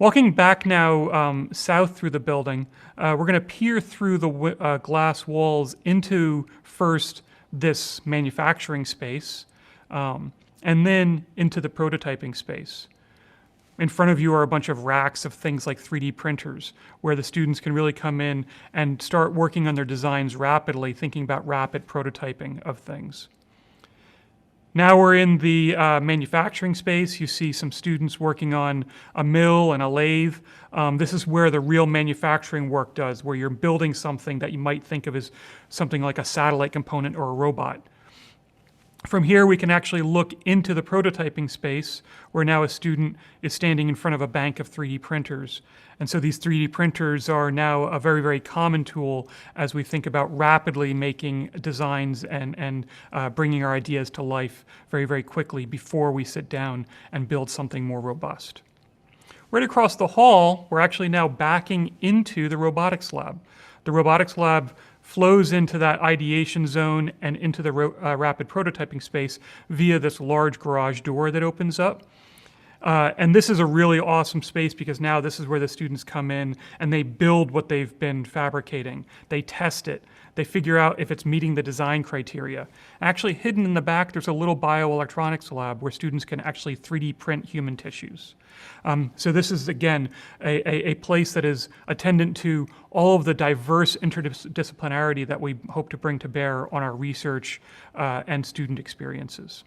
Walking back now south through the building, we're going to peer through the glass walls into first this manufacturing space, and then into the prototyping space. In front of you are a bunch of racks of things like 3D printers, where the students can really come in and start working on their designs rapidly, thinking about rapid prototyping of things. Now we're in the manufacturing space. You see some students working on a mill and a lathe. This is where the real manufacturing work does, where you're building something that you might think of as something like a satellite component or a robot. From here, we can actually look into the prototyping space, where now a student is standing in front of a bank of 3D printers. And so these 3D printers are now a very, very common tool as we think about rapidly making designs and bringing our ideas to life very, very quickly before we sit down and build something more robust. Right across the hall, we're actually now backing into the robotics lab. The robotics lab flows into that ideation zone and into the rapid prototyping space via this large garage door that opens up. And this is a really awesome space because now this is where the students come in and they build what they've been fabricating. They test it. They figure out if it's meeting the design criteria. Actually, hidden in the back, there's a little bioelectronics lab where students can actually 3D print human tissues. So this is, again, a place that is attendant to all of the diverse interdisciplinarity that we hope to bring to bear on our research and student experiences.